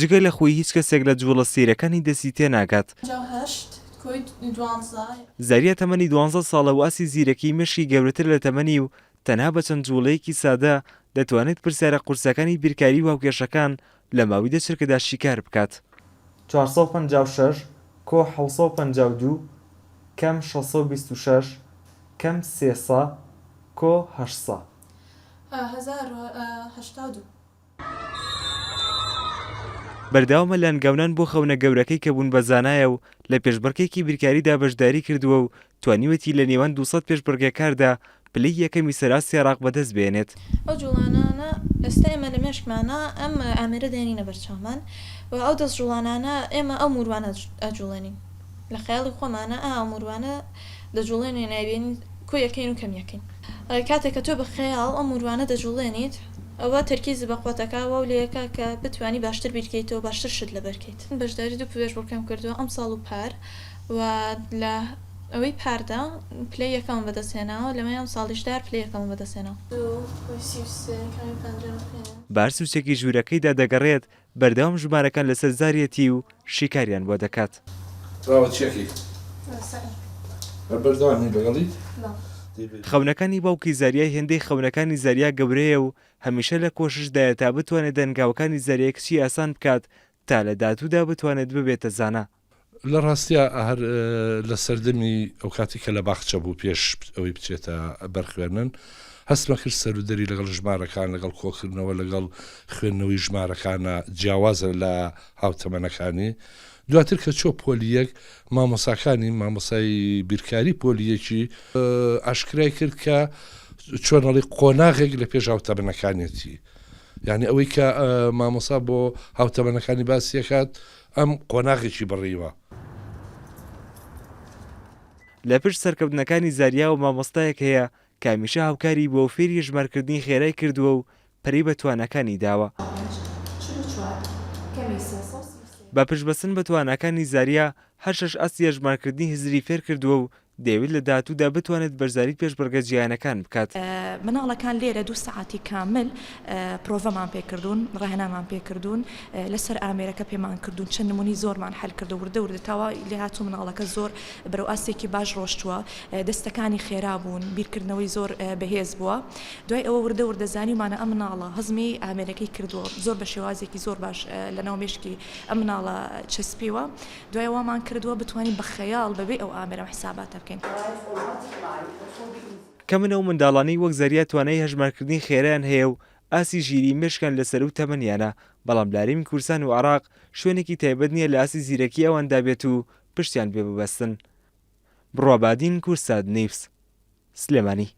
جگە لە خۆی هیچ کەسێک لە جوڵە سیرەکانی دەستی تێ ناکات. زەریە تەمەنی 12 ساڵە و ئاسی زیرەکی مشکی گەورەتر لە تەمەنی و تەنها بە چەند جوڵەیەکی سادە دەتوانێت پرسیارە قورسەکانی بیرکاری و هاوکێشەکان لە ماوەی 10 چرکەدا شیکار بکات. 456 کۆ 752 کەم 626 کەم 300 کۆ 800 بەردەوامە لەنگاونان بۆ خەونە گەورەکەی کە بوون بە زانایە و لە پێشبڕکێکی بیرکاریدا بەشداری کردووە و توانیوەتی لە نێوان 200 پێشبڕکێکاردا پلەی یەکەمی سەراستی عێراق بەدەست بێنێت. ئەو جوڵانانە ئێستا ئێمە لە مێشکمانە ئەم ئامێرە دێنینە بەرچاومان و ئەو دەست جوڵانانە ئێمە ئەو موروانە ئەجوڵێنین لە خەیاڵی خۆمانە ئەو موروانە دەجوڵێنێ نایبێنین کۆ یەکەین و کەم یەکەین. کاتێک کە تۆ بە خەیاڵ ئەو موروانە دەجوڵێنیت ئەوە تەرکیز بە قوتەکەەوە و لەیەکە کە بتوانی باشتر بیرکەیتەوە باشتر شت لە بەرکەیت. بەشداری دوو پێشبڕکەم کردووە ئەم ساڵ و پار و لە ئەوەی پاردا پلەی یەکەم بەدەستێناوە لەمە ئەم ساڵیشدار پلەی یەکەم بەدەستێنەوە. بارسوچێکی ژوورەکەیدا دەگەڕێت بەردەوام ژمارەکان لەسەر زاریەتی و شیکاریان بۆ دەکات. خەونەکانی باوکی زاریای هێندەی خەونەکانی زاریا گەورەیە و هەمیشە لە کۆششدایە تا بتوانێت دەنگاوەکانی زاریای کچی ئاسان بکات تا لە داهاتوودا بتوانێت ببێتە زانا. لە ڕاستیە هەر لە سەردەمی ئەو کاتی کە لە باخچە بوو پێش ئەوەی بچێتە بەرخوێنن هەستمە کرد سەرودەری لەگەڵ ژمارەکان لەگەڵ کۆکردنەوە لەگەڵ خوێندنەوەی ژمارەکانە جیاوازە لە هاوتەمەنەکانی. دواتر کە چۆ پۆلیەک مامۆساکانی مامۆسای بیرکاری پۆلیەکی ئاشکرای کرد کە چۆنەڵی قۆناغێک لە پێش هاوتەمەنەکانێتی، یعنی ئەوەی کە مامۆسا بۆ هاوتەمەنەکانی باسیەکات ئەم قۆناغێکی بڕیوە. لە پشت سەرکەوتنەکانی زاریا و مامۆستایەک هەیە کە هەمیشە هاوکاری بۆ فێری ژمارکردنی خێرای کردووە و پەری بە توانەکانی داوە. بە پشتبەستن بە توانەکانی زاریا هەر 6 ئەستی ژمارکردنی هزری فێر کردووە و دەیەوێت لە داهاتوودا بتوانێت بەرزایی پێشبڕکە جیهانەکان بکات. مناڵەکان لێرە 2 ساعتی کامل پرۆڤەمان پێکردوون، ڕاهێنامان پێکردوون، لەسەر ئامێرەکە پێمان کردوون، چەند نمونی زۆرمان حل کردو وردە تاوا لێ هاتوو مناڵەکە زۆر بەرەو ئاسێکی باش ڕۆشتووە، دەستەکانی خێرا بوون، بیرکردنەوەی زۆر بەهێز بووە. دوای ئەوە وردە زانیمانە ئەم مناڵە هەزمی ئامێرەکەی کردووە زۆر بە شێوازێکی زۆر باش لەناو مێشکی ئەم مناڵە چەسپیوە. دوای ئەوەمان کردووە بتوانین بە خەیاڵ بەبێ ئەو ئامێرە حساباتە کە منە و منداڵانەی وەک زەریا توانای هەژمارکردنی خێرایان هەیە و ئاسی ژیری مێشکان لەسەر و تەمەنیانە، بەڵام لارێمی کوردستان و عێراق شوێنێکی تایبەت نییە لە ئاسی زیرەکی ئەواندا بێت و پشتیان پێ ببەستن. بڕوابادین کورساد نیوس سلێمانی.